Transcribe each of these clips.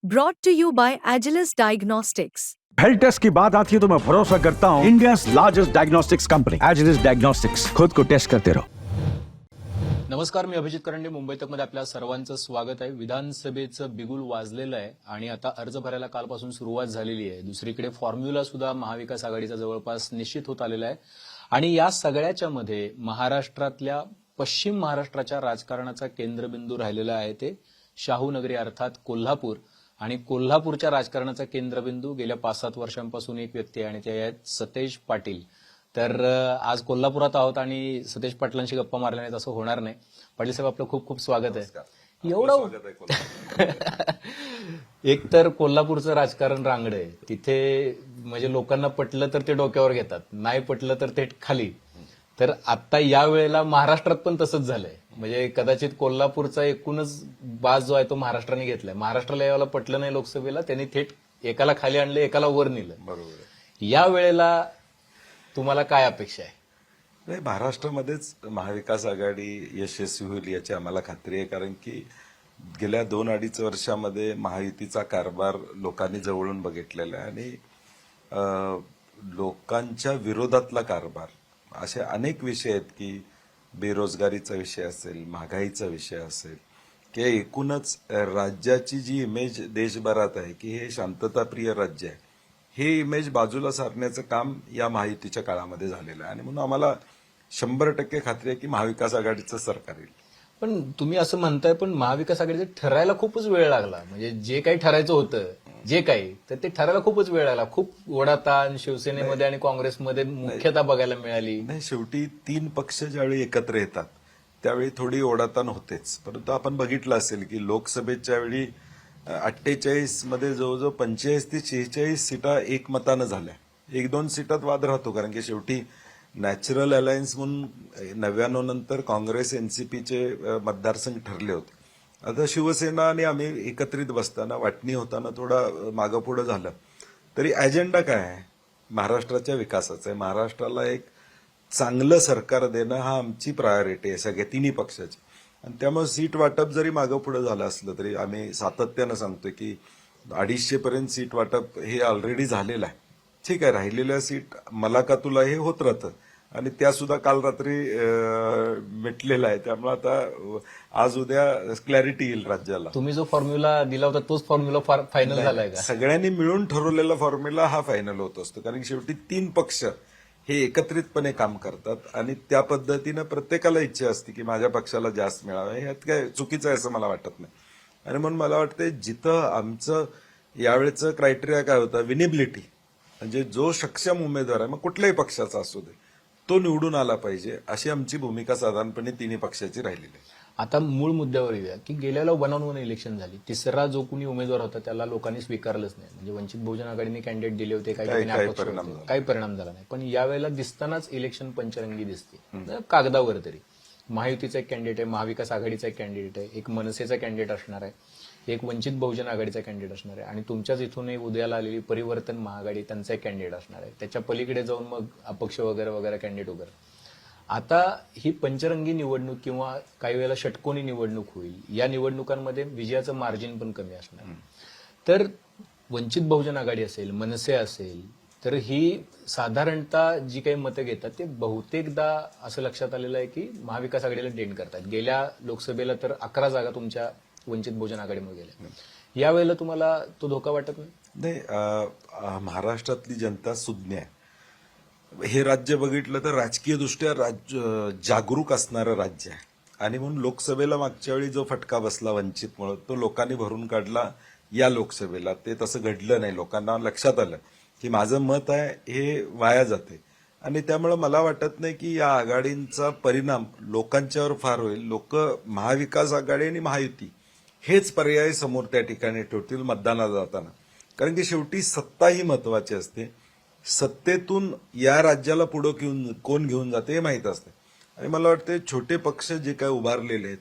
Brought to you by Agilus Diagnostics. Health test की बात आती है तो मैं भरोसा करता हूँ India largest diagnostics company Agilus diagnostics. खुद को टेस्ट करते रहो। नमस्कार, मी अभिजित करंडे, मुंबई तकमध्ये आपल्या सर्वांचं स्वागत आहे। विधानसभेचं बिगुल वाजलेलं आहे आणि आता अर्ज भरायला कालपासून सुरुवात झालेली आहे। दुसरीकडे फॉर्म्युला सुद्धा महाविकास आघाडीचा जवळपास निश्चित होत आलेला आहे आणि या सगळ्याच्या मध्ये महाराष्ट्रातल्या पश्चिम महाराष्ट्राच्या राजकारणाचा केंद्रबिंदू राहिलेला आहे ते शाहूनगरी अर्थात कोल्हापूर। आणि कोल्हापूरच्या राजकारणाचा केंद्रबिंदू गेल्या 5-7 वर्षांपासून एक व्यक्ती आहे आणि ते आहेत सतेज पाटील। तर आज कोल्हापुरात आहोत आणि सतेज पाटलांशी गप्पा मारल्या नाहीत असं होणार नाही। पाटील साहेब, आपलं खूप खूप स्वागत आहे। एवढं एक तर कोल्हापूरचं राजकारण रांगड आहे, तिथे म्हणजे लोकांना पटलं तर ते डोक्यावर घेतात, नाही पटलं तर ते खाली। तर आता या वेळेला महाराष्ट्रात पण तसंच झालंय, म्हणजे कदाचित कोल्हापूरचा एकूणच बाज जो आहे तो महाराष्ट्राने घेतलाय। महाराष्ट्राला यावेळेला पटलं नाही लोकसभेला, त्यांनी थेट एकाला खाली आणलं, एकाला वर नेलं। बरोबर, या वेळेला तुम्हाला काय अपेक्षा आहे? नाही, महाराष्ट्रामध्येच महाविकास आघाडी यशस्वी होईल याची आम्हाला खात्री आहे, कारण की गेल्या 2-2.5 वर्षामध्ये महायुतीचा कारभार लोकांनी जवळून बघितलेला आहे आणि लोकांच्या विरोधातला कारभार, असे अनेक विषय आहेत की बेरोजगारीचा विषय असेल, महागाईचा विषय असेल, की एकूणच राज्याची जी इमेज देशभरात आहे की हे शांतताप्रिय राज्य आहे, हे इमेज बाजूला सारण्याचं काम या महायुतीच्या काळामध्ये झालेलं आहे आणि म्हणून आम्हाला 100% खात्री आहे की महाविकास आघाडीचं सरकार येईल। पण तुम्ही असं म्हणताय, पण महाविकास आघाडीचं ठरायला खूपच वेळ लागला, म्हणजे जे काही ठरायचं होतं जे काही तर ते ठरायला खूपच वेळ लागला। खूप ओढाताण शिवसेनेमध्ये आणि काँग्रेसमध्ये मुख्यतः बघायला मिळाली। नाही, शेवटी 3 पक्ष ज्यावेळी एकत्र येतात त्यावेळी थोडी ओढाताण होतेच, परंतु आपण बघितलं असेल की लोकसभेच्या वेळी 48 मध्ये जवळजवळ 45 ते 46 सीटा एकमतानं झाल्या। 1-2 सीटात वाद राहतो, कारण की शेवटी नॅचरल अलायन्स म्हणून 99 नंतर काँग्रेस एनसीपीचे मतदारसंघ ठरले होते। आता शिवसेना आणि आम्ही एकत्रित बसताना वाटणी होताना थोडा मागं पुढं झालं, तरी अजेंडा काय आहे? महाराष्ट्राच्या विकासाचा आहे। महाराष्ट्राला एक चांगलं सरकार देणं हा आमची प्रायोरिटी आहे सगळ्या तिन्ही पक्षाची, आणि त्यामुळे सीट वाटप जरी मागं पुढं झालं असलं तरी आम्ही सातत्यानं सांगतोय की 250 पर्यंत सीट वाटप हे ऑलरेडी झालेलं आहे। ठीक आहे, राहिलेल्या सीट मला का तुला हे होत राहतं आणि त्या सुद्धा काल रात्री मिटलेला आहे, त्यामुळे आता आज उद्या क्लॅरिटी येईल राज्याला। तुम्ही जो फॉर्म्युला दिला होता तोच फॉर्म्युला फायनल झालाय का? सगळ्यांनी मिळून ठरवलेला फॉर्म्युला हा फायनल होत असतो, कारण शेवटी 3 पक्ष हे एकत्रितपणे काम करतात आणि त्या पद्धतीनं प्रत्येकाला इच्छा असते की माझ्या पक्षाला जास्त मिळावं। ह्यात काय चुकीचं आहे असं मला वाटत नाही, आणि म्हणून मला वाटतं जिथं आमचं यावेळेचं क्रायटेरिया काय होतं, विनेबिलिटी, म्हणजे जो सक्षम उमेदवार आहे मग कुठल्याही पक्षाचा असू दे तो निवडून आला पाहिजे, अशी आमची भूमिका साधारणपणे तिन्ही पक्षाची राहिलेली आहे। आता मूळ मुद्द्यावर येऊया की गेल्याला 1-on-1 इलेक्शन झाली, तिसरा जो कुणी उमेदवार होता त्याला लोकांनी स्वीकारलंच नाही, म्हणजे वंचित बहुजन आघाडीने कॅन्डिडेट दिले होते, काही परिणाम झाला नाही। पण यावेळेला दिसतानाच इलेक्शन पंचरंगी दिसते, कागदावर तरी। महायुतीचा एक कॅन्डिडेट आहे, महाविकास आघाडीचा एक कॅन्डिडेट आहे, एक मनसेचा कॅन्डिडेट असणार आहे, एक वंचित बहुजन आघाडीचा कॅन्डिडेट असणार आहे आणि तुमच्याच इथून उदयाला आलेली परिवर्तन महाआघाडी त्यांचा एक कॅन्डिडेट असणार आहे। त्याच्या पलीकडे जाऊन मग अपक्ष वगैरे वगैरे कॅन्डिडेट वगैरे। आता ही पंचरंगी निवडणूक किंवा काही वेळेला षटकोनी निवडणूक होईल, या निवडणुकांमध्ये विजयाचं मार्जिन पण कमी असणार। तर वंचित बहुजन आघाडी असेल, मनसे असेल, तर ही साधारणतः जी काही मतं घेतात ते बहुतेकदा असं लक्षात आलेलं आहे की महाविकास आघाडीला डेंट करतात। गेल्या लोकसभेला तर 11 जागा तुमच्या वंचित बहुजन आघाडीमध्ये गेल्या। यावेळेला तुम्हाला तो धोका वाटत नाही? नाही, महाराष्ट्रातली जनता सुज्ञ आहे। हे राज्य बघितलं तर राजकीय दृष्ट्या जागरूक असणारं राज्य आहे, आणि म्हणून लोकसभेला मागच्या वेळी जो फटका बसला वंचितमुळे तो लोकांनी भरून काढला या लोकसभेला। ते तसं घडलं नाही, लोकांना लक्षात आलं की माझं मत आहे हे वाया जाते, आणि त्यामुळे मला वाटत नाही की या आघाडींचा परिणाम लोकांच्यावर फार होईल। लोक महाविकास आघाडी आणि महायुती हेच पर्याय समोर त्या ठिकाणी ठेवतील मतदानाला जाताना, कारण की शेवटी सत्ता ही महत्वाची असते। सत्तेतून या राज्याला पुढं कोण घेऊन जाते हे माहीत असते, आणि मला वाटतं छोटे पक्ष जे काय उभारलेले आहेत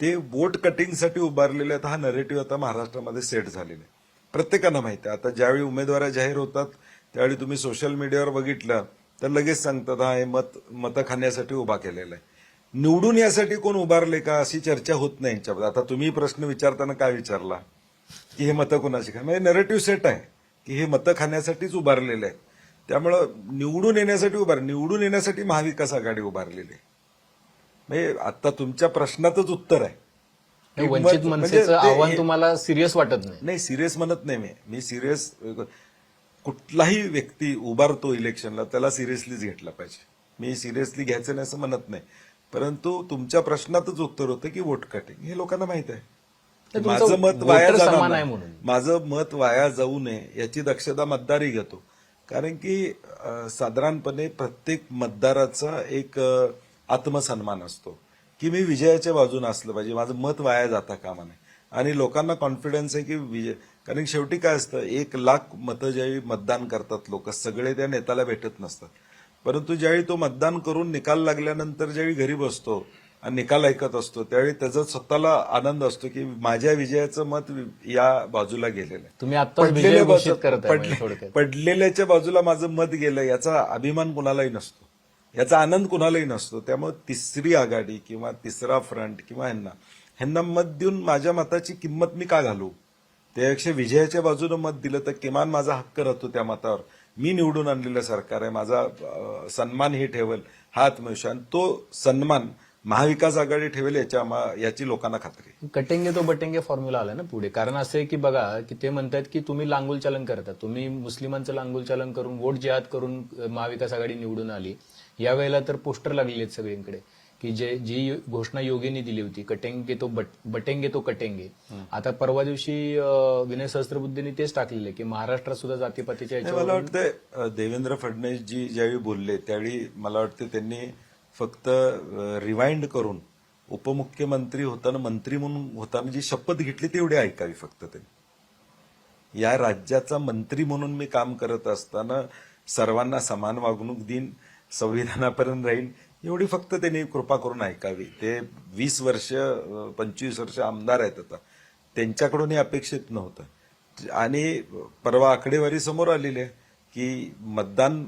ते वोट कटिंगसाठी उभारलेले आहेत। हा नरेटिव्ह आता महाराष्ट्रामध्ये सेट झालेला आहे, प्रत्येकांना माहिती आहे। आता ज्यावेळी उमेदवार जाहीर होतात त्यावेळी तुम्ही सोशल मीडियावर बघितलं तर लगेच सांगतात हा हे मतं खाण्यासाठी उभा केलेला आहे। निवडून यासाठी कोण उभारले का अशी चर्चा होत नाही यांच्याबद्दल। आता तुम्ही प्रश्न विचारताना काय विचारला, की हे मतं कोणाची खा, म्हणजे नरेटिव्ह सेट आहे की हे मतं खाण्यासाठीच उभारलेले आहेत. त्यामुळं निवडून येण्यासाठी महाविकास आघाडी उभारलेली आहे. म्हणजे आता तुमच्या प्रश्नातच उत्तर आहे. हे वंचित मनसेचं आव्हान तुम्हाला सिरियस वाटत नाही? नाही, सिरियस म्हणत नाही मी सिरियस, कुठलाही व्यक्ती उभारतो इलेक्शनला त्याला सिरियसलीच घेतला पाहिजे. मी सिरियसली घ्यायचं नाही असं म्हणत नाही, परंतु तुमच्या प्रश्नातच उत्तर होतं की वोट कटिंग हे लोकांना माहित आहे. माझं मत वाया जाणार नाही, माझं मत वाया जाऊ नये याची दक्षता मतदारही घेतो. कारण की साधारणपणे प्रत्येक मतदाराचा एक आत्मसन्मान असतो की मी विजयाच्या बाजूने असलं पाहिजे, माझं मत वाया जाता कामा नये. आणि लोकांना कॉन्फिडन्स आहे की विजय, कारण शेवटी काय असतं 1,00,000 मतं ज्यावेळी मतदान करतात लोक, सगळे त्या नेत्याला भेटत नसतात. परंतु ज्यावेळी तो मतदान करून निकाल लागल्यानंतर ज्यावेळी घरी बसतो आणि निकाल ऐकत असतो त्यावेळी त्याचा स्वतःला आनंद असतो की माझ्या विजयाचं मत या बाजूला गेलेलं आहे. तुम्ही आता विजय घोषित करताय म्हणजे थोडक्यात. पडलेल्याच्या बाजूला माझं मत गेलं याचा अभिमान कुणालाही नसतो, याचा आनंद कुणालाही नसतो. त्यामुळे तिसरी आघाडी किंवा तिसरा फ्रंट किंवा ह्यांना मत देऊन माझ्या मताची किंमत मी का घालू? त्यापेक्षा विजयाच्या बाजूने मत दिलं तर किमान माझा हक्क राहतो त्या मतावर. मी निवडून आणलेलं सरकार आहे, माझा सन्मान हे ठेवेल हा आत्मविश्वास, तो सन्मान महाविकास आघाडी ठेवेल याची लोकांना खात्री. कटेंगे तो बटेंगे फॉर्म्युला आला ना पुढे. कारण असं आहे की बघा की ते म्हणतात की तुम्ही लांगुल चालन करता, तुम्ही मुस्लिमांचं लांगुल चालन करून वोट जिहाद करून महाविकास आघाडी निवडून आली. यावेळेला तर पोस्टर लागलेले आहेत सगळीकडे की जी घोषणा योगींनी दिली होती कटेंगे तो बटेंगे तो कटेंगे. आता परवा दिवशी विनय सहस्त्रबुद्धेंनी तेच टाकलेलं की महाराष्ट्रात सुद्धा जातीपातीच्या मला वाटतं देवेंद्र फडणवीसजी ज्यावेळी बोलले त्यावेळी मला वाटतं त्यांनी फक्त रिवाइंड करून उपमुख्यमंत्री होताना मंत्री म्हणून होताना जी शपथ घेतली तेवढी ऐकावी फक्त त्यांनी. या राज्याचा मंत्री म्हणून मी काम करत असताना सर्वांना समान वागणूक देईन, संविधानापर्यंत राहील एवढी फक्त त्यांनी कृपा करून ऐकावी. ते 20 वर्ष 25 वर्ष आमदार आहेत आता, त्यांच्याकडूनही अपेक्षित नव्हतं. आणि परवा आकडेवारी समोर आलेली आहे की मतदान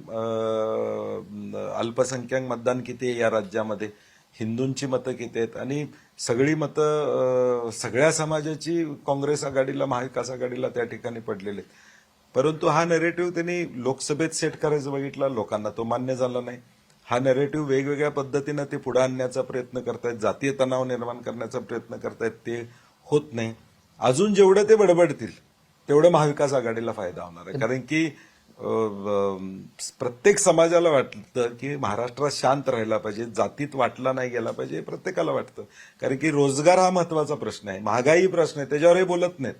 अल्पसंख्याक मतदान किती आहे या राज्यामध्ये, हिंदूंची मतं किती आहेत, आणि सगळी मतं सगळ्या समाजाची काँग्रेस आघाडीला महाविकास आघाडीला त्या ठिकाणी पडलेले आहेत. परंतु हा नरेटिव्ह त्यांनी लोकसभेत सेट करायचं बघितला, लोकांना तो मान्य झाला नाही. हा नरेटिव्ह वेगवेगळ्या पद्धतीनं ते पुढे आणण्याचा प्रयत्न करतायत, जातीय तणाव निर्माण करण्याचा प्रयत्न करतायत, ते होत नाही. अजून जेवढं ते बडबडतील तेवढं महाविकास आघाडीला फायदा होणार आहे. कारण की प्रत्येक समाजाला वाटतं की महाराष्ट्रात शांत राहायला पाहिजे, जातीत वाटला नाही गेला पाहिजे, हे प्रत्येकाला वाटतं. कारण की रोजगार हा महत्वाचा प्रश्न आहे, महागाई प्रश्न आहे, त्याच्यावरही बोलत नाहीत.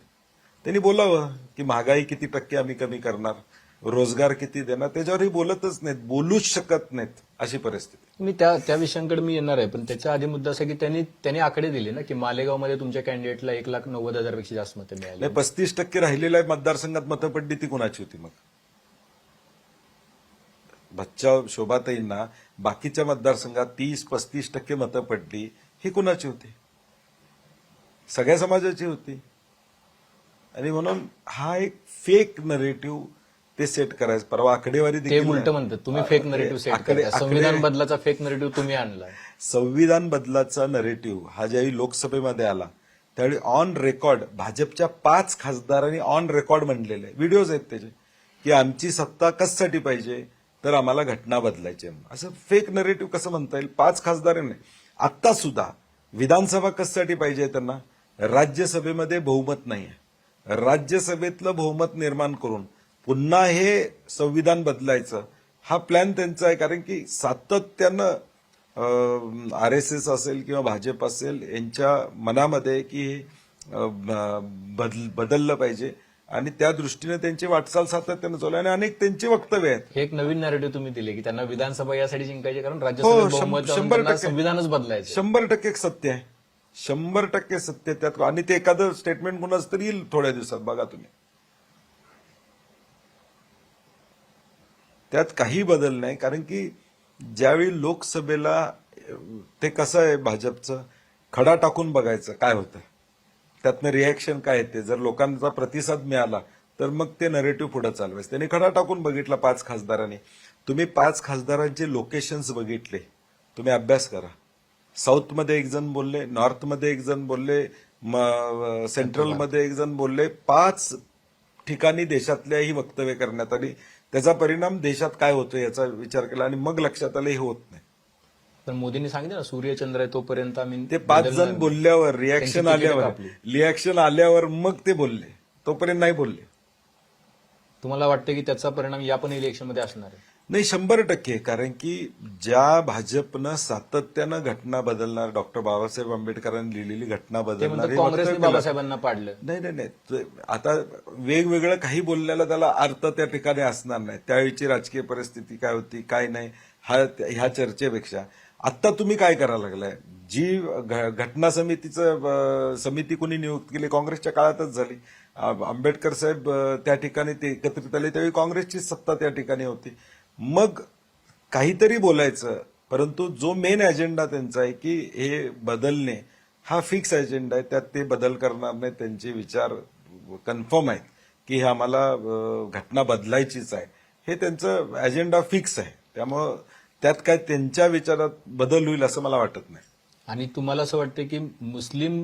त्यांनी बोलावं की महागाई किती टक्के आम्ही कमी करणार, रोजगार किती देणार, त्याच्यावरही बोलतच नाहीत, बोलूच शकत नाहीत अशी परिस्थिती. मी त्या विषयांकडे मी येणार आहे, पण त्याच्या आधी मुद्दा असा की त्यांनी आकडे दिले ना की मालेगावमध्ये तुमच्या कॅन्डिडेटला 1,90,000 पेक्षा जास्त मतं मिळाली. 35% राहिलेल्या मतदारसंघात मतं पडली ती कुणाची होती मग? बच्चाव शोभाताईंना बाकीच्या मतदारसंघात 30-35% मतं पडली, ही कुणाची होती? सगळ्या समाजाची होती. आणि म्हणून हा एक फेक नरेटिव्ह ते सेट करायचं. परवा आकडेवारी ते उलट म्हणतात तुम्ही फेक नरेटिव्ह सेट करता, संविधान बदलाचा फेक नरेटिव्ह तुम्ही आणला. संविधान बदलाचा नरेटिव्ह हा ज्यावेळी लोकसभेमध्ये आला त्यावेळी ऑन रेकॉर्ड भाजपच्या 5 खासदारांनी ऑन रेकॉर्ड म्हणलेले व्हिडिओज आहेत त्याचे की आमची सत्ता कशासाठी पाहिजे तर आम्हाला घटना बदलायची. असं फेक नरेटिव्ह कसं म्हणता येईल? 5 खासदारांनी. आता सुद्धा विधानसभा कशासाठी पाहिजे त्यांना? राज्यसभेमध्ये बहुमत नाहीये, राज्यसभेतलं बहुमत निर्माण करून पुन्हा हे संविधान बदलायचं हा प्लॅन त्यांचा आहे. कारण की सातत्यानं RSS असेल किंवा भाजप असेल यांच्या मनामध्ये की बदललं पाहिजे आणि त्या दृष्टीने त्यांची वाटचाल सातत्यानं चालू आहे आणि अनेक त्यांची वक्तव्य आहेत. हे एक नवीन नॅरेटिव्ह तुम्ही दिले की त्यांना विधानसभा यासाठी जिंकायचे कारण राज्यसभेत बहुमत संविधानच बदलायचं. 100% सत्य आहे, 100% सत्य त्यात. आणि ते एखादं स्टेटमेंट कुणाच तरी येईल थोड्या दिवसात, बघा तुम्ही. त्यात काही बदल नाही. कारण की ज्यावेळी लोकसभेला ते कसं आहे भाजपचं, खडा टाकून बघायचं काय होतं, त्यातनं रिॲक्शन काय येते. जर लोकांचा प्रतिसाद मिळाला तर मग ते नरेटिव्ह पुढे चालवायचं. त्यांनी खडा टाकून बघितला 5 खासदारांनी. तुम्ही 5 खासदारांचे लोकेशन्स बघितले, तुम्ही अभ्यास करा. साऊथमध्ये एक जण बोलले, नॉर्थमध्ये एक जण बोलले, सेंट्रलमध्ये एक जण बोलले, 5 ठिकाणी देशातल्याही वक्तव्य करण्यात आली. त्याचा परिणाम देशात काय होतो याचा विचार केला आणि मग लक्षात आलं हे होत नाही. पण मोदींनी सांगितलं ना, सूर्यचंद्र आहे तोपर्यंत आम्ही ते 5 बदलणार जण बोलल्यावर रिॲक्शन त्यांची तिकीटं आल्यावर कापली. रिॲक्शन आल्यावर मग ते बोलले, तोपर्यंत नाही बोलले. तुम्हाला वाटतं की त्याचा परिणाम या पण इलेक्शनमध्ये असणार आहे? नाही, 100%. कारण की ज्या भाजपनं सातत्यानं घटना बदलणार, डॉक्टर बाबासाहेब आंबेडकरांनी लिहिलेली घटना ते बदलणार म्हणतात काँग्रेसने बाबासाहेबांना पाडलं. नाही. आता वेगवेगळं काही बोलण्याला त्याला अर्थ त्या ठिकाणी असणार नाही. त्यावेळीची राजकीय परिस्थिती काय होती काय नाही ह्या चर्चेपेक्षा आता तुम्ही काय करायला लागलाय, जी घटना समिती कुणी नियुक्त केली काँग्रेसच्या काळातच झाली. आंबेडकर साहेब त्या ठिकाणी ते एकत्रित आले त्यावेळी काँग्रेसची सत्ता त्या ठिकाणी होती. मग काहीतरी बोलायचं, परंतु जो मेन अजेंडा त्यांचा आहे की हे बदलणे हा फिक्स अजेंडा आहे, त्यात ते बदल करणार नाही. त्यांचे विचार कन्फर्म आहेत की हे आम्हाला घटना बदलायचीच आहे, हे त्यांचं अजेंडा फिक्स आहे. त्यामुळं त्यात काय त्यांच्या विचारात बदल होईल असं मला वाटत नाही. आणि तुम्हाला असं वाटतं की मुस्लिम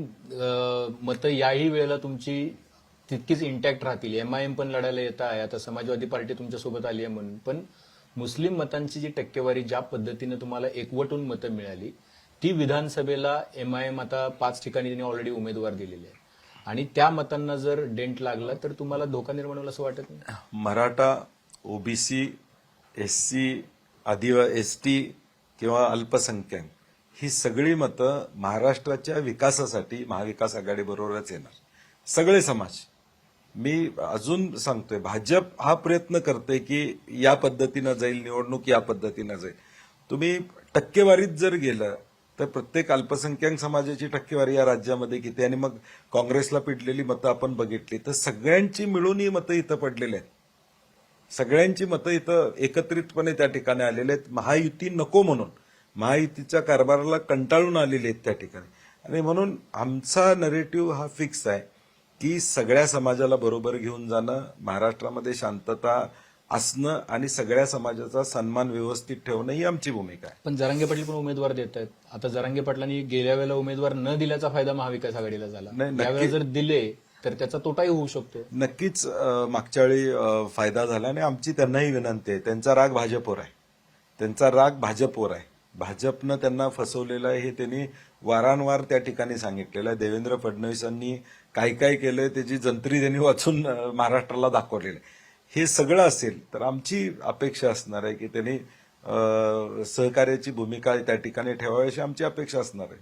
मतं याही वेळेला तुमची तितकीच इंटॅक्ट राहतील? एमआयएम पण लढायला येत आहे, आता समाजवादी पार्टी तुमच्यासोबत आली आहे म्हणून, पण मुस्लिम मतांची जी टक्केवारी ज्या पद्धतीनं तुम्हाला एकवटून मतं मिळाली, ती विधानसभेला एमआयएम आता 5 ठिकाणी त्यांनी ऑलरेडी उमेदवार दिलेले आहे, आणि त्या मतांना जर डेंट लागला तर तुम्हाला धोका निर्माण होईल असं वाटत नाही? मराठा, ओबीसी, एससी, एसटी किंवा अल्पसंख्याक ही सगळी मतं महाराष्ट्राच्या विकासासाठी महाविकास आघाडी बरोबरच येणार. सगळे समाज. मी अजून सांगतोय, भाजप हा प्रयत्न करते की या पद्धतीनं जाईल निवडणूक, या पद्धतीनं जाईल. तुम्ही टक्केवारीत जर गेलं तर प्रत्येक अल्पसंख्याक समाजाची टक्केवारी या राज्यामध्ये किती, आणि मग काँग्रेसला पिडलेली मतं आपण बघितली तर सगळ्यांची मिळून ही मतं इथं पडलेली आहेत. सगळ्यांची मतं इथं एकत्रितपणे त्या ठिकाणी आलेले आहेत. महायुती नको म्हणून, महायुतीच्या कारभाराला कंटाळून आलेले आहेत त्या ठिकाणी. आणि म्हणून आमचा नरेटिव्ह हा फिक्स आहे की सगळ्या समाजाला बरोबर घेऊन जाणं, महाराष्ट्रामध्ये शांतता असणं आणि सगळ्या समाजाचा सन्मान व्यवस्थित ठेवणं ही आमची भूमिका आहे. पण जरांगे पाटील पण उमेदवार देत आहेत. आता जरांगे पाटलांनी गेल्या वेळेला उमेदवार न दिल्याचा फायदा महाविकास आघाडीला झाला, नाही, नक्की. यावेळेला जर दिले तर त्याचा तोटाही होऊ शकतो. नक्कीच मागच्या वेळी फायदा झाला आणि आमची त्यांनाही विनंती आहे, त्यांचा राग भाजपवर आहे. त्यांचा राग भाजपवर आहे. भाजपनं त्यांना फसवलेलं आहे हे त्यांनी वारंवार त्या ठिकाणी सांगितलेलं आहे. देवेंद्र फडणवीसांनी काय काय केलंय त्याची जंत्री त्यांनी वाचून महाराष्ट्राला दाखवलेलं आहे. हे सगळं असेल तर आमची अपेक्षा असणार आहे की त्यांनी सहकार्याची भूमिका त्या ठिकाणी ठेवावी अशी आमची अपेक्षा असणार आहे.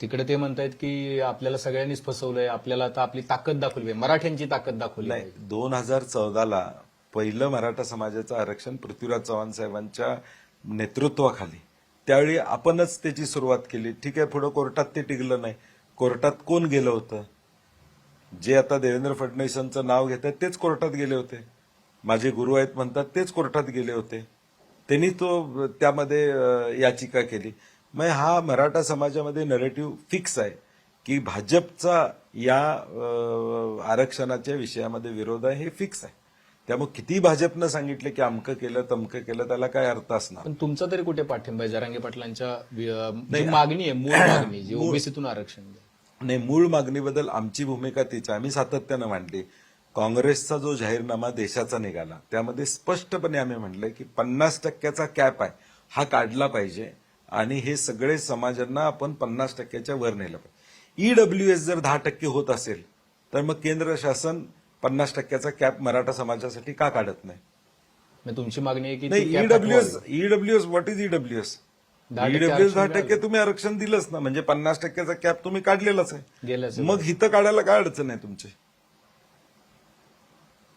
तिकडे ते म्हणतायत की आपल्याला सगळ्यांनीच फसवलंय, आपल्याला आता आपली ताकद दाखवली पाहिजे, मराठ्यांची ताकद दाखवली नाही, पाहिजे. 2014ला पहिलं मराठा समाजाचं आरक्षण पृथ्वीराज चव्हाण साहेबांच्या नेतृत्वाखाली, त्यावेळी आपणच त्याची सुरुवात केली. ठीक आहे, पुढे कोर्टात ते टिकलं नाही. कोर्टात कोण गेलं होतं? जे आता देवेंद्र फडणवीसांचं नाव घेतात तेच कोर्टात गेले होते. माझे गुरु आहेत म्हणतात तेच कोर्टात गेले होते. त्यांनी त्यामध्ये याचिका केली. मग हा मराठा समाजामध्ये नरेटिव्ह फिक्स आहे की भाजपचा या आरक्षणाच्या विषयामध्ये विरोध आहे, हे फिक्स आहे. त्यामुळे किती भाजपनं सांगितलं की अमकं केलं तमकं केलं त्याला काय अर्थ असणार. पण तुमचा तरी कुठे पाठिंबा आहे जरांगे पाटलांच्या जी मागणी आहे, मूळ मागणी जी ओबीसीतून आरक्षण द्या? नाही, मूळ मागणीबद्दल आमची भूमिका तीच आहे. आम्ही सातत्यानं मांडली. काँग्रेसचा जो जाहीरनामा देशाचा निघाला त्यामध्ये स्पष्टपणे आम्ही म्हटलंय की 50% कॅप आहे हा काढला पाहिजे आणि हे सगळे समाजांना आपण 50% वर नेलं पाहिजे. ईडब्ल्यूएस जर 10% होत असेल तर मग केंद्र शासन 50% कॅप मराठा समाजासाठी का काढत नाही? मग तुमची मागणी आहे की नाही, ती cap EWS what is EWS? 10% 10% तुम्ही आरक्षण दिलंच ना, म्हणजे 50% कॅप तुम्ही काढलेलाच आहे. गेल्याचं मग हिथं काढायला काय अडचण आहे तुमची?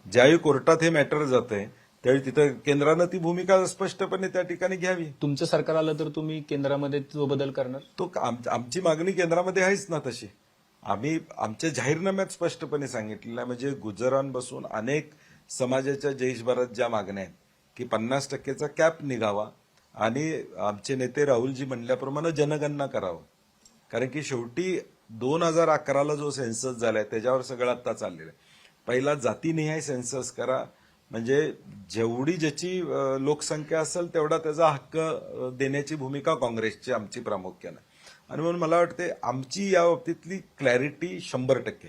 ज्यावेळी कोर्टात हे मॅटर जातंय त्यावेळी तिथं केंद्रानं ती भूमिका स्पष्टपणे त्या ठिकाणी घ्यावी. तुमचं सरकार आलं तर तुम्ही केंद्रामध्ये तो बदल करणार? तो आमची मागणी केंद्रामध्ये आहेच ना तशी. आम्ही आमच्या जाहीरनाम्यात स्पष्टपणे सांगितलेलं आहे. म्हणजे गुजरांपासून अनेक समाजाच्या देशभरात ज्या मागण्या आहेत की 50%चा कॅप निघावा आणि आमचे नेते राहुलजी म्हणल्याप्रमाणे जनगणना करावं. कारण की शेवटी 2011ला जो सेन्सस झालाय त्याच्यावर सगळं आता चाललेलं आहे. पहिला जातीनिहाय सेन्सस करा, म्हणजे जेवढी ज्याची लोकसंख्या असेल तेवढा त्याचा हक्क देण्याची भूमिका काँग्रेसची आमची प्रामुख्यानं. आणि म्हणून मला वाटते आमची या बाबतीतली क्लॅरिटी 100%.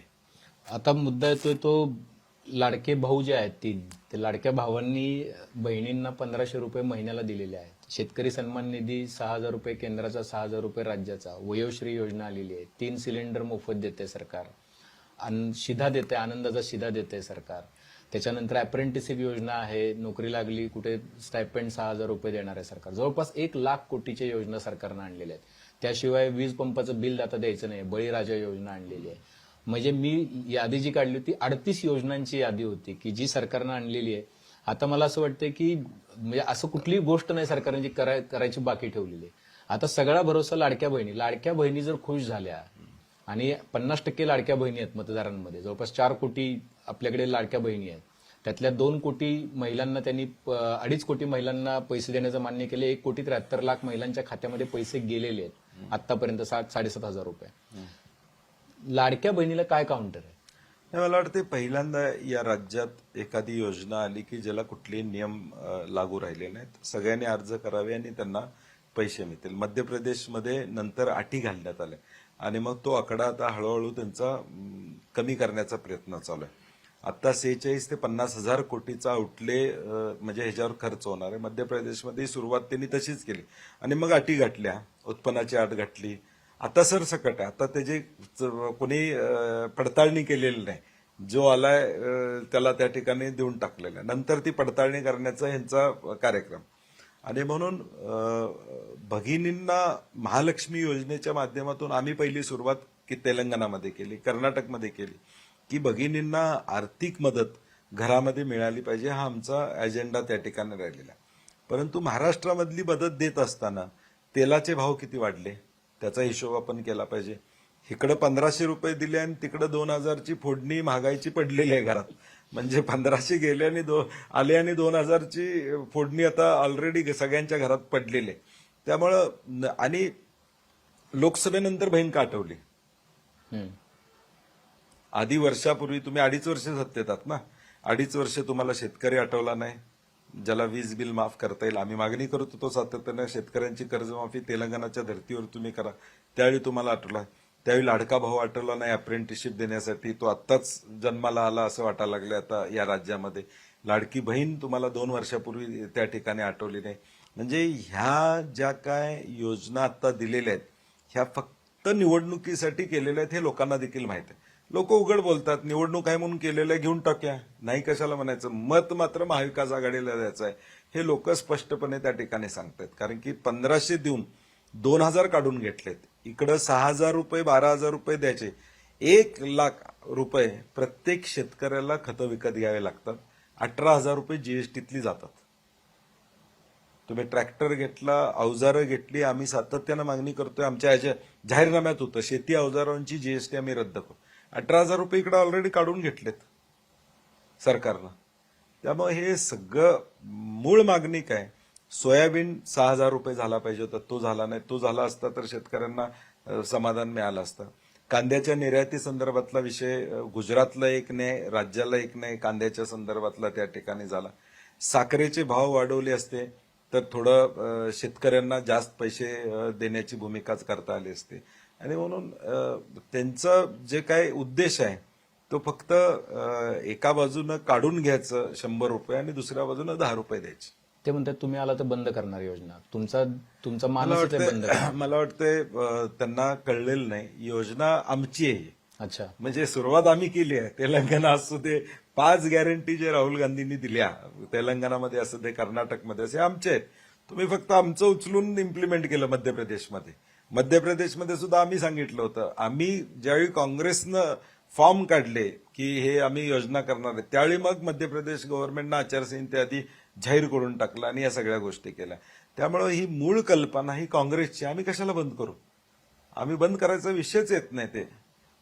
आता मुद्दा येतोय तो लाडके भाऊ जे आहेत 3, ते लाडक्या भावांनी बहिणींना 1500 रुपये महिन्याला दिलेले आहेत. शेतकरी सन्मान निधी 6000 रुपये केंद्राचा, 6000 रुपये राज्याचा. वयोश्री योजना आलेली आहे. 3 सिलेंडर मोफत देते सरकार. शिधा देते, आनंदाचा शिधा देते सरकार. त्याच्यानंतर अप्रेंटिसशिप योजना आहे. नोकरी लागली कुठे स्टायपेंड 6000 रुपये देणार आहे सरकार. जवळपास 1,00,000 कोटीच्या योजना सरकारनं आणलेल्या आहेत. त्याशिवाय वीज पंपाचं बिल आता द्यायचं नाही, बळीराजा योजना आणलेली आहे. म्हणजे मी यादी जी काढली होती 38 योजनांची यादी होती की जी सरकारनं आणलेली आहे. आता मला असं वाटतं की म्हणजे असं कुठलीही गोष्ट नाही सरकारने जी करायची बाकी ठेवलेली आहे. आता सगळा भरोसा लाडक्या बहिणी जर खुश झाल्या आणि 50% लाडक्या बहिणी आहेत मतदारांमध्ये, जवळपास 4 कोटी आपल्याकडे लाडक्या बहिणी आहेत. त्यातल्या 2 कोटी महिलांना त्यांनी 2.5 कोटी महिलांना पैसे देण्याचं मान्य केले. 1,73,00,000 महिलांच्या खात्यामध्ये पैसे गेलेले आहेत आतापर्यंत 7,500 रुपये. लाडक्या बहिणीला काय काउंटर आहे? नाही, मला वाटते पहिल्यांदा या राज्यात एखादी योजना आली की ज्याला कुठलेही नियम लागू राहिले नाहीत, सगळ्यांनी अर्ज करावे आणि त्यांना पैसे मिळतील. मध्य प्रदेशमध्ये नंतर अटी घालण्यात आल्या आणि मग तो आकडा आता हळूहळू त्यांचा कमी करण्याचा प्रयत्न चालू आहे. आता 46 ते 50,000 कोटीचा आउटले म्हणजे ह्याच्यावर खर्च होणार आहे. मध्य प्रदेशमध्ये सुरुवात त्यांनी तशीच केली आणि मग अटी गाठल्या, उत्पन्नाची अट गाठली. आता सरसकट आहे, आता त्याची कोणी पडताळणी केलेली नाही. जो आलाय त्याला त्या ठिकाणी देऊन टाकलेला आहे. नंतर ती पडताळणी करण्याचा ह्यांचा कार्यक्रम. आणि म्हणून भगिनींना महालक्ष्मी योजनेच्या माध्यमातून आम्ही पहिली सुरुवात की तेलंगणामध्ये केली, कर्नाटकमध्ये केली की भगिनींना आर्थिक मदत घरामध्ये मिळाली पाहिजे, हा आमचा अजेंडा त्या ठिकाणी राहिलेला. परंतु महाराष्ट्रामधली मदत देत असताना तेलाचे भाव किती वाढले त्याचा हिशोब आपण केला पाहिजे. इकडं 1500 रुपये दिले आणि तिकडं 2000ची फोडणी महागाईची पडलेली आहे घरात. म्हणजे 1500 गेले आणि आले आणि 2000ची फोडणी आता ऑलरेडी सगळ्यांच्या घरात पडलेली आहे. त्यामुळं आणि लोकसभेनंतर बहीण का आठवली? आधी वर्षापूर्वी तुम्ही 2.5 वर्ष सत्तेत आहात ना, 2.5 वर्ष तुम्हाला शेतकरी आठवला नाही ज्याला वीज बिल माफ करता येईल. आम्ही मागणी करत होतो सातत्याने शेतकऱ्यांची कर्जमाफी तेलंगणाच्या धर्तीवर तुम्ही करा, त्यावेळी तुम्हाला आठवला. त्यावेळी लाडका भाऊ आठवला नाही अप्रेंटिसशिप देण्यासाठी, तो आत्ताच जन्माला आला असं वाटायला लागले आता या राज्यामध्ये. लाडकी बहीण तुम्हाला 2 वर्षापूर्वी त्या ठिकाणी आठवली नाही. म्हणजे ह्या ज्या काय योजना आता दिलेल्या आहेत ह्या फक्त निवडणुकीसाठी केलेल्या आहेत हे लोकांना देखील माहिती आहे. लोक उघड बोलतात, निवडणूक आहे म्हणून केलेलं आहे घेऊन टाक्या, नाही कशाला म्हणायचं, मत मात्र महाविकास आघाडीला द्यायचं आहे हे लोक स्पष्टपणे त्या ठिकाणी सांगतात. कारण की 1500 देऊन 2000 काढून घेतलेत, इकडं 6000 रुपये 12,000 रुपये द्यायचे, 1,00,000 रुपये प्रत्येक शेतकऱ्याला खतं विकत घ्यावे लागतात. 18,000 रुपये जीएसटीतली जातात. तुम्ही ट्रॅक्टर घेतला, अवजारं घेतली, आम्ही सातत्यानं मागणी करतोय, आमच्या जाहीरनाम्यात होतं शेती अवजारांची जीएसटी आम्ही रद्द करू. 18,000 रुपये इकडे ऑलरेडी काढून घेतलेत सरकारनं. त्यामुळे हे सगळं मूळ मागणी काय, सोयाबीन 6,000 रुपये झाला पाहिजे होता, तो झाला नाही. तो झाला असता तर शेतकऱ्यांना समाधान मिळालं असतं. कांद्याच्या निर्याती संदर्भातला विषय गुजरातला एक नाही, राज्याला एक नाही, कांद्याच्या संदर्भातला त्या ठिकाणी झाला. साखरेचे भाव वाढवले असते तर थोडं शेतकऱ्यांना जास्त पैसे देण्याची भूमिकाच करता आली असते. आणि म्हणून त्यांचा जे काय उद्देश आहे तो फक्त एका बाजूनं काढून घ्यायचं 100 रुपये आणि दुसऱ्या बाजूनं 10 रुपये द्यायचे. ते म्हणतात तुम्ही आला तर बंद करणार योजना, तुमचा मानस आहे बंद करणार. मला वाटतंय त्यांना कळलेलं नाही, योजना आमची आहे. अच्छा, म्हणजे सुरुवात आम्ही केली आहे. तेलंगणा असू दे, 5 गॅरंटी जे राहुल गांधींनी दिल्या तेलंगणामध्ये असू दे, कर्नाटकमध्ये असे आमचे आहेत. तुम्ही फक्त आमचं उचलून इम्प्लिमेंट केलं. मध्य प्रदेशमध्ये सुद्धा आम्ही सांगितलं होतं. आम्ही ज्यावेळी काँग्रेसनं फॉर्म काढले की हे आम्ही योजना करणार आहे त्यावेळी मग मध्य प्रदेश गव्हर्नमेंटनं आचारसंहितेआधी जाहीर करून टाकलं आणि या सगळ्या गोष्टी केल्या. त्यामुळे ही मूळ कल्पना ही काँग्रेसची. आम्ही कशाला बंद करू? आम्ही बंद करायचा विषयच येत नाही. ते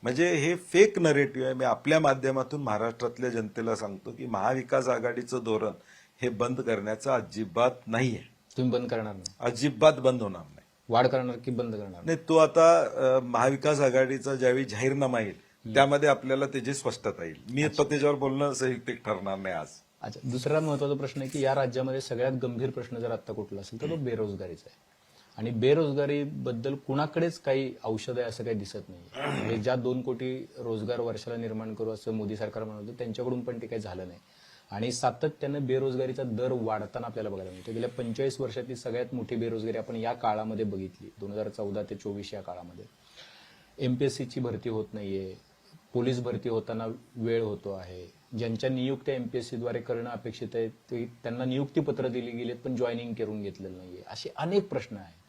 म्हणजे हे फेक नरेटिव्ह आहे. मी आपल्या माध्यमातून महाराष्ट्रातल्या जनतेला सांगतो की महाविकास आघाडीचं धोरण हे बंद करण्याचं अजिबात नाहीये. तुम्ही बंद करणार नाही? अजिबात बंद होणार नाही. वाढ करणार की बंद करणार? नाही, तो आता महाविकास आघाडीचा ज्यावेळी जाहीरनामा येईल त्यामध्ये आपल्याला त्याची स्पष्टता येईल. मी आता त्याच्यावर बोलणं संयुक्तिक ठरणार नाही आज. अच्छा, दुसरा महत्वाचा प्रश्न आहे की या राज्यामध्ये सगळ्यात गंभीर प्रश्न जर आता कुठला असेल तर तो बेरोजगारीचा आहे. आणि बेरोजगारीबद्दल कुणाकडेच काही औषध आहे असं काही दिसत नाही. म्हणजे ज्या 2 कोटी रोजगार वर्षाला निर्माण करू असं मोदी सरकार म्हणत होतं त्यांच्याकडून पण ते काही झालं नाही. आणि सातत्यानं बेरोजगारीचा दर वाढताना आपल्याला बघायला मिळतो. गेल्या 45 वर्षातली सगळ्यात मोठी बेरोजगारी आपण या काळामध्ये बघितली, 2014 ते 24 या काळामध्ये. एमपीएससीची भरती होत नाहीये, पोलीस भरती होताना वेळ होतो आहे, ज्यांच्या नियुक्त्या एमपीएससीद्वारे करणं अपेक्षित आहे ते त्यांना नियुक्तीपत्र दिली गेलीत पण जॉईनिंग करून घेतलेलं नाहीये. असे अनेक प्रश्न आहेत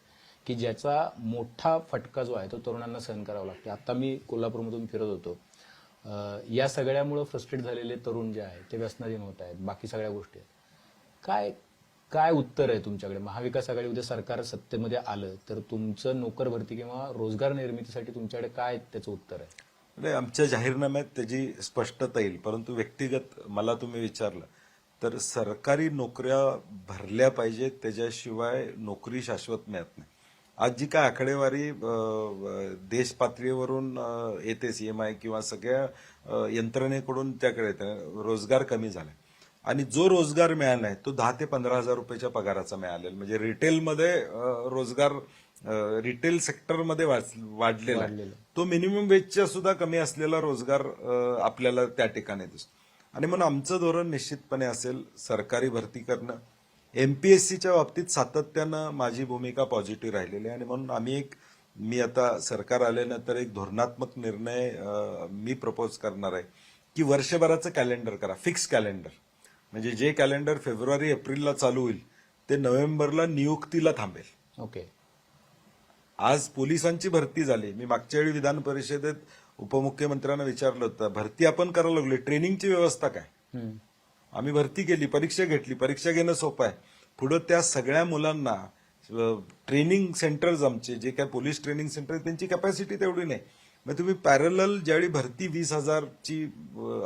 की ज्याचा मोठा फटका जो आहे तो तरुणांना सहन करावा लागतो. आता मी कोल्हापूरमधून फिरत होतो, या सगळ्यामुळे फ्रस्ट्रेट झालेले तरुण जे आहेत ते व्यसनाधीन होत आहेत, बाकी सगळ्या गोष्टी आहेत. काय काय उत्तर आहे तुमच्याकडे? महाविकास आघाडी उद्या सरकार सत्तेमध्ये आलं तर तुमचं नोकर भरती किंवा रोजगार निर्मितीसाठी तुमच्याकडे काय त्याचं उत्तर आहे? नाही, आमच्या जाहीरनाम्यात त्याची स्पष्टता येईल, परंतु व्यक्तिगत मला तुम्ही विचारलं तर सरकारी नोकऱ्या भरल्या पाहिजेत, त्याच्याशिवाय नोकरी शाश्वत मिळत नाही. आज जी काय आकडेवारी देश पातळीवरून येते सीएमआय किंवा सगळ्या यंत्रणेकडून त्याकडे येते, रोजगार कमी झाला आणि जो रोजगार मिळाला आहे तो 10 ते 15 हजार रुपयाच्या पगाराचा मिळालेला. म्हणजे रिटेलमध्ये रोजगार रिटेल सेक्टरमध्ये वाढलेला आहे. तो मिनिमम वेजच्या सुद्धा कमी असलेला रोजगार आपल्याला त्या ठिकाणी दिसतो. आणि म्हणून आमचं धोरण निश्चितपणे असेल सरकारी भरती करणं. एमपीएससीच्या बाबतीत सातत्यानं माझी भूमिका पॉझिटिव्ह राहिलेली आहे आणि म्हणून मी आता सरकार आल्यानंतर एक धोरणात्मक निर्णय मी प्रपोज करणार आहे की वर्षभराचं कॅलेंडर करा, फिक्स कॅलेंडर. म्हणजे जे कॅलेंडर फेब्रुवारी एप्रिलला चालू होईल ते नोव्हेंबरला नियुक्तीला थांबेल. ओके. आज पोलिसांची भरती झाली. मी मागच्या वेळी विधान परिषदेत उपमुख्यमंत्र्यांना विचारलं होतं, भरती आपण करायला लागलो, ट्रेनिंगची व्यवस्था काय? आम्ही भरती केली, परीक्षा घेतली, परीक्षा घेणं सोपं आहे. पुढं त्या सगळ्या मुलांना ट्रेनिंग सेंटर्स आमचे जे काय पोलीस ट्रेनिंग सेंटर त्यांची कॅपॅसिटी तेवढी नाही. मग तुम्ही पॅरलल ज्यावेळी भरती 20,000ची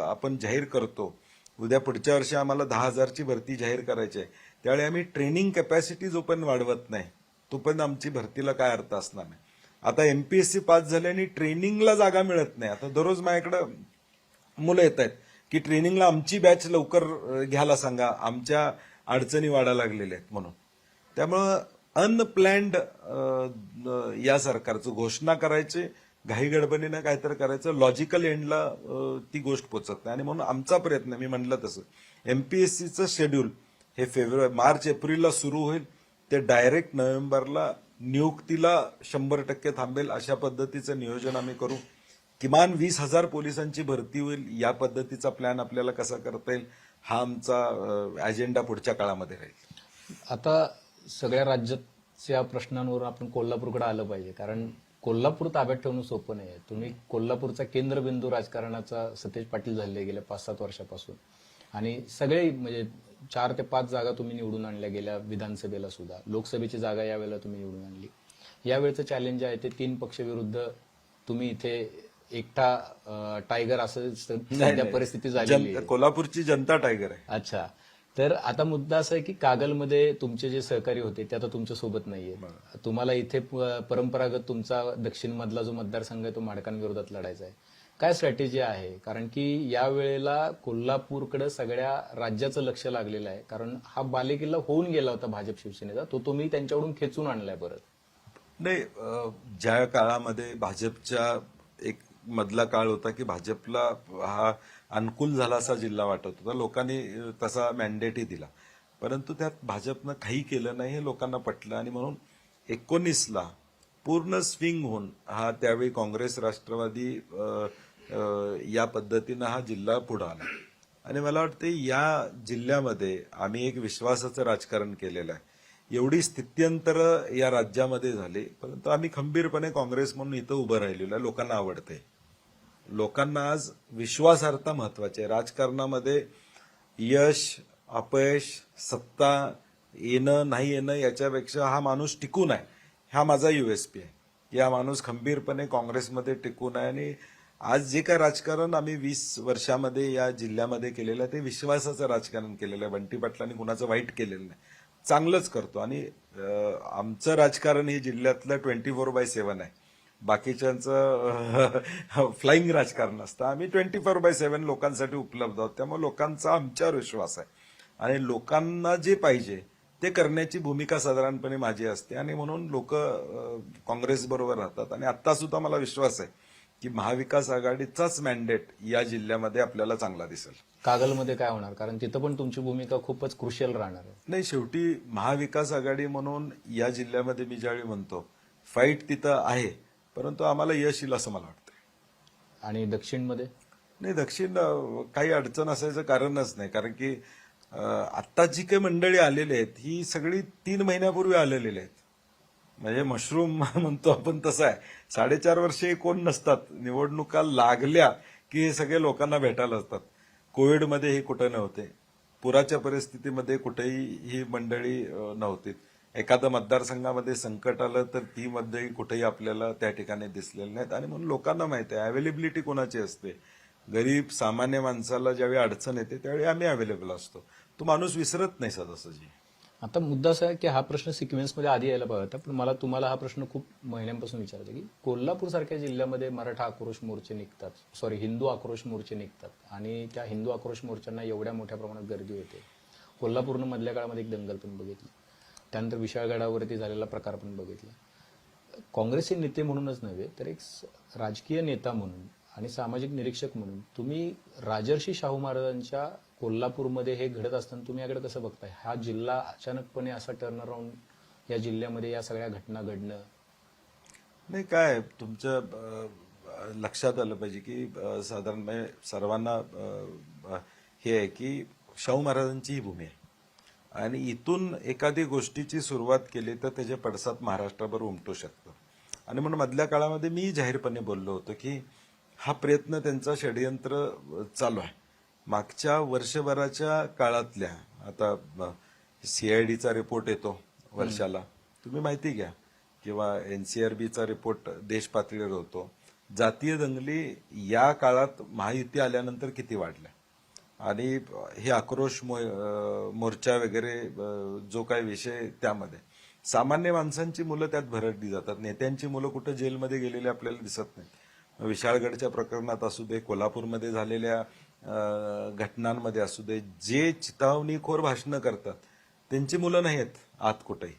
आपण जाहीर करतो, उद्या पुढच्या वर्षी आम्हाला 10,000ची भरती जाहीर करायची आहे, त्यावेळी आम्ही ट्रेनिंग कॅपॅसिटी जोपर्यंत वाढवत नाही तोपर्यंत आमची भरतीला काय अर्थ असणार नाही. आता एमपीएससी पास झाले आणि ट्रेनिंगला जागा मिळत नाही. आता दररोज माझ्याकडे मुलं येत आहेत की ट्रेनिंगला आमची बॅच लवकर घ्यायला सांगा, आमच्या अडचणी वाढायला लागलेल्या आहेत म्हणून. त्यामुळं अनप्लॅन्ड या सरकारचं घोषणा करायचे, घाई गडबडीनं काहीतरी करायचं, लॉजिकल एंडला ती गोष्ट पोचत नाही. आणि म्हणून आमचा प्रयत्न, मी म्हणलं तसं, एमपीएससीचं शेड्यूल हे मार्च एप्रिलला सुरू होईल, ते डायरेक्ट नोव्हेंबरला नियुक्तीला 100% थांबेल. अशा पद्धतीचं नियोजन आम्ही करू. किमान 20,000 पोलिसांची भरती होईल. या पद्धतीचा प्लॅन आपल्याला कसा करता येईल हा आमचा अजेंडा पुढच्या काळामध्ये राहील. आता सगळ्या राज्याच्या प्रश्नांवर आपण कोल्हापूरकडे आलं पाहिजे, कारण कोल्हापूर ताब्यात ठेवणं सोपं नाही आहे. तुम्ही कोल्हापूरचा केंद्रबिंदू राजकारणाचा सतेज पाटील झाले गेल्या 5-7 वर्षापासून आणि सगळे म्हणजे 4 ते 5 जागा तुम्ही निवडून आणल्या गेल्या विधानसभेला सुद्धा. लोकसभेची जागा यावेळेला तुम्ही निवडून आणली. यावेळचं चॅलेंज आहे ते 3 पक्ष विरुद्ध तुम्ही इथे एकटा टायगर असं सध्या परिस्थिती झाली. कोल्हापूरची जनता टायगर आहे. अच्छा. तर आता मुद्दा असा आहे की कागलमध्ये तुमचे जे सहकारी होते ते आता तुमच्या सोबत नाहीये. तुम्हाला इथे परंपरागत तुमचा दक्षिण मधला जो मतदारसंघ आहे तो माडकांविरोधात लढायचा आहे. काय स्ट्रॅटेजी आहे? कारण की या वेळेला कोल्हापूरकडे सगळ्या राज्याचं लक्ष लागलेलं आहे, कारण हा बालेकिल्ला होऊन गेला होता भाजप शिवसेनेचा, तो तुम्ही त्यांच्याकडून खेचून आणलाय परत. नाही, ज्या काळामध्ये भाजपच्या एक मधला काळ होता की भाजपला हा अनुकूल झाला असा जिल्हा वाटत होता, लोकांनी तसा मॅन्डेटही दिला, परंतु त्यात भाजपनं काही केलं नाही हे लोकांना पटलं आणि म्हणून 19ला पूर्ण स्विंग होऊन हा त्यावेळी काँग्रेस राष्ट्रवादी या पद्धतीनं हा जिल्हा पुढे आला. आणि मला वाटते या जिल्ह्यामध्ये आम्ही एक विश्वासाचं राजकारण केलेलं आहे. एवढी स्थित्यंतर या राज्यामध्ये झाली, परंतु आम्ही खंबीरपणे काँग्रेस म्हणून इथं उभं राहिलेलो आहे. लोकांना आवडते. लोकांना आज विश्वासार्हता महत्वाची आहे. राजकारणामध्ये यश अपयश सत्ता येणं नाही येणं याच्यापेक्षा हा माणूस टिकून आहे, हा माझा USP आहे. या माणूस खंबीरपणे काँग्रेसमध्ये टिकून आहे आणि आज जे काय राजकारण आम्ही 20 वर्षामध्ये या जिल्ह्यामध्ये केलेलं आहे ते विश्वासाचं राजकारण केलेलं आहे. बंटी पाटलांनी कुणाचं वाईट केलेलं नाही, चांगलंच करतो. आणि आमचं राजकारण हे जिल्ह्यातलं 24/7 आहे. बाकीच्यांचं फ्लाइंग राजकारण असतं. आम्ही 24/7 लोकांसाठी उपलब्ध आहोत. त्यामुळे लोकांचा आमच्यावर विश्वास आहे आणि लोकांना जे पाहिजे ते ते करण्याची भूमिका साधारणपणे माझी असते आणि म्हणून लोक काँग्रेस बरोबर राहतात. आणि आता सुद्धा मला विश्वास आहे की महाविकास आघाडीचाच मॅन्डेट या जिल्ह्यामध्ये आपल्याला चांगला दिसेल. कागलमध्ये काय होणार, कारण तिथं पण तुमची भूमिका खूपच क्रुशियल राहणार आहे. नाही, शेवटी महाविकास आघाडी म्हणून या जिल्ह्यामध्ये मी ज्यावेळी म्हणतो फाईट तिथं आहे, परंतु आम्हाला यश येईल असं मला वाटतं. आणि दक्षिणमध्ये नाही, दक्षिण काही अडचण असायचं कारणच नाही, कारण की आत्ता जी काही मंडळी आलेली आहेत ही सगळी 3 महिन्यापूर्वी आलेली आहेत. म्हणजे मशरूम म्हणतो आपण तसं आहे, 4.5 वर्षे कोण नसतात, निवडणुका लागल्या की हे सगळे लोकांना भेटायला असतात. कोविडमध्ये हे कुठं नव्हते, पुराच्या परिस्थितीमध्ये कुठेही ही मंडळी नव्हती. एखाद्या मतदारसंघामध्ये संकट आलं तर ती मंडळी कुठेही आपल्याला त्या ठिकाणी दिसलेली नाहीत. आणि म्हणून लोकांना माहिती आहे अवेलेबिलिटी कोणाची असते. गरीब सामान्य माणसाला ज्यावेळी अडचण येते त्यावेळी आम्ही अवेलेबल असतो. तो माणूस विसरत नाही सहजासहजी. आता मुद्दा असा आहे की हा प्रश्न सिक्वेन्समध्ये आधी यायला पाहिजे होता, पण मला तुम्हाला हा प्रश्न खूप महिन्यांपासून विचारायचा की कोल्हापूर सारख्या जिल्ह्यामध्ये मराठा आक्रोश मोर्चे निघतात, हिंदू आक्रोश मोर्चे निघतात आणि त्या हिंदू आक्रोश मोर्चांना एवढ्या मोठ्या प्रमाणात गर्दी होते. कोल्हापूरनं मधल्या काळामध्ये एक दंगल पण बघितली, त्यानंतर विशाळगडावरती झालेला प्रकार पण बघितला. काँग्रेसचे नेते म्हणूनच नव्हे तर एक राजकीय नेता म्हणून आणि सामाजिक निरीक्षक म्हणून तुम्ही राजर्षी शाहू महाराजांच्या कोल्हापूरमध्ये हे घडत असताना तुम्ही याकडे कसं बघताय? हा जिल्हा अचानकपणे असा टर्न अराउंड या जिल्ह्यामध्ये या सगळ्या घटना घडणं. नाही, काय तुमच्या लक्षात आलं पाहिजे की साधारण सर्वांना हे आहे की शाहू महाराजांची ही भूमी आहे आणि इथून एखादी गोष्टीची सुरुवात केली तर त्याचे पडसाद महाराष्ट्राभर उमटू शकतं. आणि म्हणून मधल्या काळामध्ये मी जाहीरपणे बोललो होतो की हा प्रयत्न त्यांचा षडयंत्र चालू आहे. मागच्या वर्षभराच्या काळातल्या आता सीआयडीचा रिपोर्ट येतो वर्षाला, तुम्ही माहिती घ्या, किंवा एनसीआरबीचा रिपोर्ट देश पातळीवर होतो. जातीय दंगली या काळात महायुती आल्यानंतर किती वाढल्या आणि हे आक्रोश मोर्चा वगैरे जो काही विषय त्यामध्ये सामान्य माणसांची मुलं त्यात भरडली जातात. नेत्यांची मुलं कुठं जेलमध्ये गेलेली आपल्याला दिसत नाही. विशाळगडच्या प्रकरणात असू दे, कोल्हापूरमध्ये झालेल्या घटनांमध्ये असू दे, जे चितावणीखोर भाषणं करतात त्यांची मुलं नाही आहेत आत कुठेही.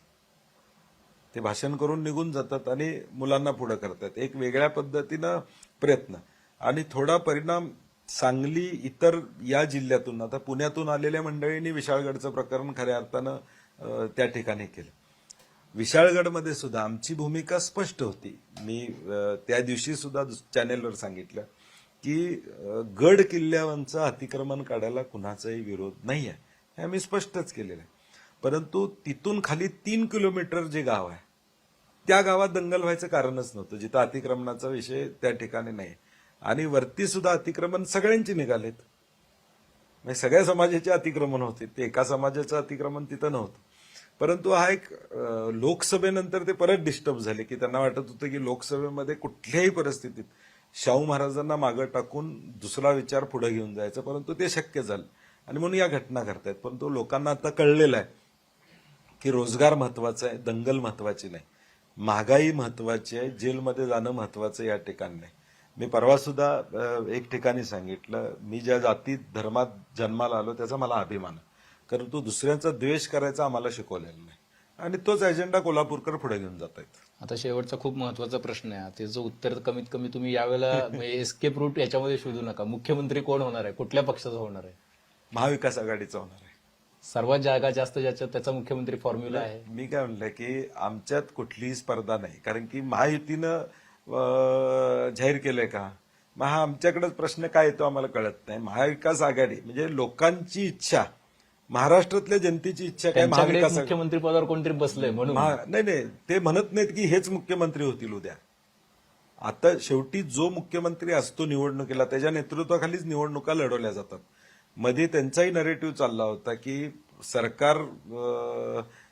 ते भाषण करून निघून जातात आणि मुलांना पुढे करतात. एक वेगळ्या पद्धतीनं प्रयत्न आणि थोडा परिणाम सांगली इतर या जिल्ह्यातून, आता पुण्यातून आलेल्या मंडळींनी विशाळगडचं प्रकरण खऱ्या अर्थानं त्या ठिकाणी केलं. विशाळगडमध्ये सुद्धा आमची भूमिका स्पष्ट होती. मी त्या दिवशी सुद्धा चॅनेलवर सांगितलं की गड किल्ल्यावरचं अतिक्रमण काढायला कुणाचाही विरोध नाही आहे, हे आम्ही स्पष्टच केलेलं आहे. परंतु तिथून खाली 3 किलोमीटर जे गाव आहे त्या गावात दंगल व्हायचं कारणच नव्हतं, जिथं अतिक्रमणाचा विषय त्या ठिकाणी नाही. आणि वरती सुद्धा अतिक्रमण सगळ्यांची निघालेत, म्हणजे सगळ्या समाजाचे अतिक्रमण होते, ते एका समाजाचं अतिक्रमण तिथं नव्हतं. परंतु हा एक लोकसभेनंतर ते परत डिस्टर्ब झाले की त्यांना वाटत होतं की लोकसभेमध्ये कुठल्याही परिस्थितीत शाहू महाराजांना मागं टाकून दुसरा विचार पुढे घेऊन जायचा, परंतु ते शक्य झालं आणि म्हणून या घटना घडतायत. परंतु लोकांना आता कळलेलं आहे की रोजगार महत्वाचा आहे, दंगल महत्वाची नाही, महागाई महत्वाची आहे, जेलमध्ये जाणं महत्वाचं या ठिकाणी नाही. मी परवा सुद्धा एक ठिकाणी सांगितलं, मी ज्या जाती धर्मात जन्माला आलो त्याचा मला अभिमान आहे, कारण तो दुसऱ्यांचा द्वेष करायचा आम्हाला शिकवलेला नाही आणि तोच एजेंडा कोल्हापूरकर पुढे घेऊन जात आहेत. आता शेवटचा खूप महत्वाचा प्रश्न आहे, त्याचं उत्तर कमीत कमी तुम्ही यावेळेला एस्केप रूट याच्यामध्ये शोधू नका. मुख्यमंत्री कोण होणार आहे, कुठल्या पक्षाचा होणार आहे? महाविकास आघाडीचा होणार आहे. सर्वात जागा जास्त ज्याच्यात त्याचा मुख्यमंत्री फॉर्म्युला आहे. मी काय म्हणलं की आमच्यात कुठलीही स्पर्धा नाही, कारण की महायुतीनं जाहीर केलंय का, मग हा आमच्याकडेच प्रश्न काय येतो आम्हाला कळत नाही. महाविकास आघाडी म्हणजे लोकांची इच्छा, महाराष्ट्रातल्या जनतेची इच्छा काय, महाविकास मुख्यमंत्री पदावर कोणतरी बसलंय म्हणून नाही, ते म्हणत नाहीत की हेच मुख्यमंत्री होतील उद्या. आता शेवटी जो मुख्यमंत्री असतो निवडणुकीला त्याच्या नेतृत्वाखालीच निवडणुका लढवल्या जातात. मध्ये त्यांचाही नरेटिव्ह चालला होता की सरकार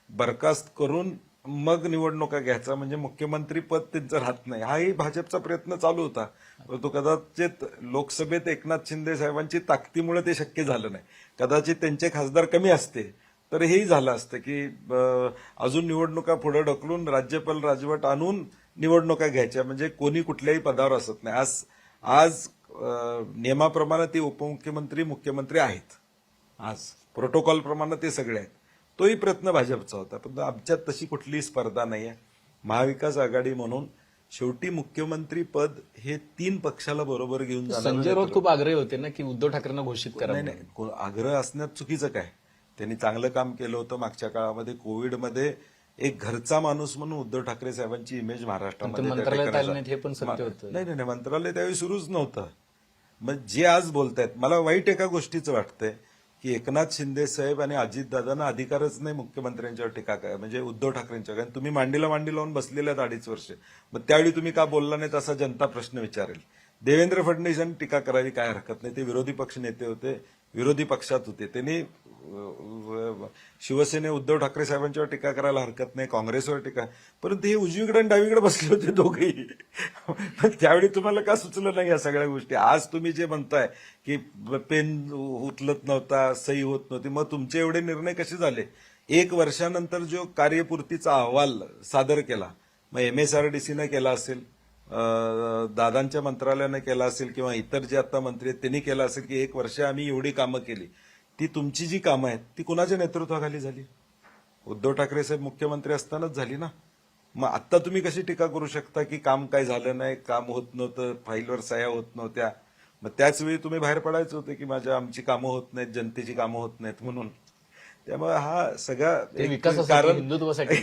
बरखास्त करून मग निवडणुका घ्यायचा, म्हणजे मुख्यमंत्री पद त्यांचं राहत नाही. हाही भाजपचा प्रयत्न चालू होता, तो कदाचित लोकसभेत एकनाथ शिंदे साहेबांची ताकदीमुळे ते शक्य झालं नाही. कदाचित त्यांचे खासदार कमी असते तर हेही झालं असतं की अजून निवडणुका पुढे ढकलून राज्यपाल राजवट आणून निवडणुका घ्यायच्या, म्हणजे कोणी कुठल्याही पदावर असत नाही. आज नियमाप्रमाणे ते उपमुख्यमंत्री मुख्यमंत्री आहेत, आज प्रोटोकॉल प्रमाणे ते सगळे आहेत. तोही प्रयत्न भाजपचा होता. पण आमच्यात तशी कुठलीही स्पर्धा नाहीये. महाविकास आघाडी म्हणून शेवटी मुख्यमंत्री पद हे 3 पक्षाला बरोबर घेऊन जाणार. संजय राऊत खूप आग्रही होते ना की उद्धव ठाकरेंना घोषित करा. नाही नाही, आग्रह असण्यात चुकीचं काय. त्यांनी चांगलं काम केलं होतं मागच्या काळामध्ये. कोविडमध्ये एक घरचा माणूस म्हणून उद्धव ठाकरे साहेबांची इमेज महाराष्ट्रामध्ये त्या मंत्रालयात ठिकाणी आले नाहीत हे पण सत्य होतं. नाही, मंत्रालय त्यावेळी सुरूच नव्हतं. मग जे आज बोलतायत, मला वाईट एका गोष्टीचं वाटतंय की एकनाथ शिंदे साहेब आणि अजितदादांना अधिकारच नाही मुख्यमंत्र्यांच्यावर टीका काय, म्हणजे उद्धव ठाकरेंच्या. कारण तुम्ही मांडीला मांडी लावून बसलेले आहेत 2.5 वर्ष. मग त्यावेळी तुम्ही का बोलला नाहीत असा जनता प्रश्न विचारेल. देवेंद्र फडणवीसांनी टीका करावी काय हरकत नाही. ते विरोधी पक्ष नेते होते, विरोधी पक्षात होते. त्यांनी शिवसेने उद्धव ठाकरे साहेबांच्यावर टीका करायला हरकत नाही, काँग्रेसवर टीका. परंतु हे उजवीकडे आणि डावीकडे बसले होते दोघेही. त्यावेळी तुम्हाला का सुचलं नाही या सगळ्या गोष्टी. आज तुम्ही जे म्हणताय की पेन उचलत नव्हता, सही होत नव्हती, मग तुमचे एवढे निर्णय कसे झाले. 1 वर्षानंतर जो कार्यपूर्तीचा अहवाल सादर केला, मग MSRDCनं केला असेल, दादांच्या मंत्रालयानं केला असेल, किंवा इतर जे आता मंत्री आहेत त्यांनी केला असेल की 1 वर्ष आम्ही एवढी कामं केली. ती तुमची जी कामं आहेत ती कुणाच्या नेतृत्वाखाली झाली. उद्धव ठाकरे साहेब मुख्यमंत्री असतानाच झाली ना. मग आता तुम्ही कशी टीका करू शकता की काम काय झालं नाही, काम होत नव्हतं, फाईलवर सह्या होत नव्हत्या. मग त्याच वेळी तुम्ही बाहेर पडायचं होतं की आमची कामं होत नाहीत, जनतेची कामं होत नाहीत म्हणून. त्यामुळे हा सगळा विकासासाठी, हिंदुत्वासाठी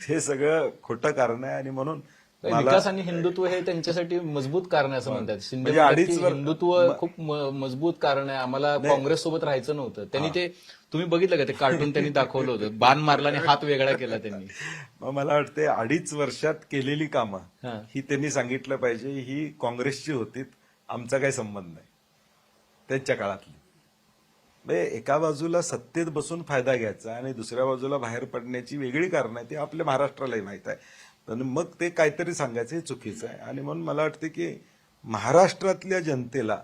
हे सगळं खोटं कारण आहे. आणि म्हणून विकास आणि हिंदुत्व हे त्यांच्यासाठी मजबूत कारण आहे असं म्हणतात. शिंदे म्हणजे हिंदुत्व खूप मजबूत कारण आहे, आम्हाला काँग्रेस सोबत राहायचं नव्हतं. त्यांनी ते तुम्ही बघितलं का ते कार्टून त्यांनी दाखवलं होतं, बाण मारला आणि हात वेगळा केला त्यांनी. मग मला वाटते 2.5 वर्षात केलेली कामं ही त्यांनी सांगितलं पाहिजे ही काँग्रेसची होती, आमचा काही संबंध नाही त्यांच्या काळातली. म्हणजे एका बाजूला सत्तेत बसून फायदा घ्यायचा आणि दुसऱ्या बाजूला बाहेर पडण्याची वेगळी कारणं आहे, ती आपल्या महाराष्ट्रालाही माहित आहे. पण मग ते काहीतरी सांगायचं हे चुकीचं आहे. आणि म्हणून मला वाटतं की महाराष्ट्रातल्या जनतेला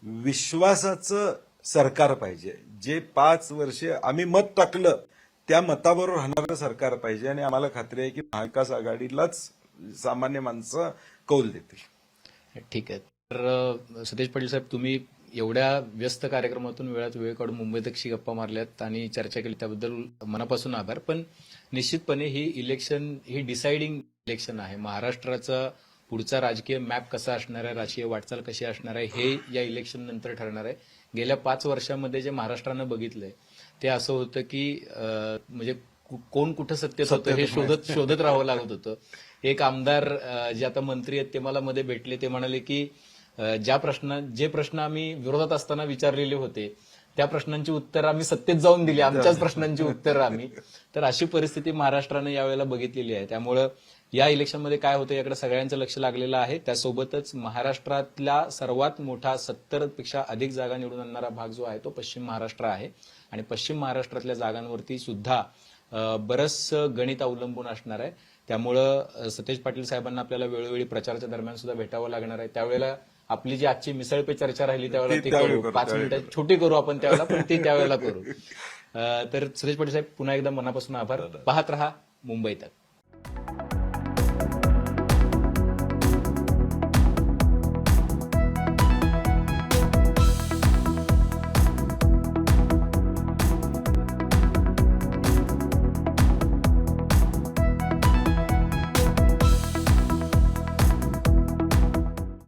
विश्वासाचं सरकार पाहिजे. जे 5 वर्षे आम्ही मत टाकलं त्या मताबरोबर राहणारं सरकार पाहिजे. आणि आम्हाला खात्री आहे की महाविकास आघाडीलाच सामान्य माणसं कौल देतील. ठीक आहे. तर सतेज पाटील साहेब, तुम्ही एवढ्या व्यस्त कार्यक्रमातून वेळात वेळ काढून मुंबईतशी गप्पा मारल्यात आणि चर्चा केली त्याबद्दल मनापासून आभार. पण निश्चितपणे ही इलेक्शन ही डिसाइडिंग इलेक्शन आहे. महाराष्ट्राचा पुढचा राजकीय मॅप कसा असणार आहे, राजकीय वाटचाल कशी असणार आहे हे या इलेक्शन नंतर ठरणार आहे. गेल्या 5 वर्षामध्ये जे महाराष्ट्रानं बघितलंय ते असं होतं की म्हणजे कोण कुठं सत्तेत होतं हे शोधत राहावं लागत होतं. एक आमदार जे आता मंत्री आहेत ते मला मध्ये भेटले, ते म्हणाले की जे प्रश्न आम्ही विरोधात असताना विचारलेले होते त्या प्रश्नांची उत्तरं आम्ही सत्तेत जाऊन दिली, आमच्याच प्रश्नांची उत्तरं आम्ही. तर अशी परिस्थिती महाराष्ट्रानं यावेळेला बघितलेली आहे. त्यामुळं या इलेक्शनमध्ये काय होतं याकडे सगळ्यांचं लक्ष लागलेलं आहे. त्यासोबतच महाराष्ट्रातला सर्वात मोठा 70 पेक्षा अधिक जागा निवडून आणणारा भाग जो आहे तो पश्चिम महाराष्ट्र आहे. आणि पश्चिम महाराष्ट्रातल्या जागांवरती सुद्धा बरंच गणित अवलंबून असणार आहे. त्यामुळं सतेज पाटील साहेबांना आपल्याला वेळोवेळी प्रचाराच्या दरम्यान सुद्धा भेटावं लागणार आहे. त्यावेळेला आपली जी आजची मिसळ पे चर्चा राहिली त्यावेळेला ती करू, 5 मिनिटं छोटी करू आपण त्यावेळेला, पण ती त्यावेळेला करू. तर सतेज पाटील साहेब पुन्हा एकदा मनापासून आभार. पाहत रहा मुंबई तक.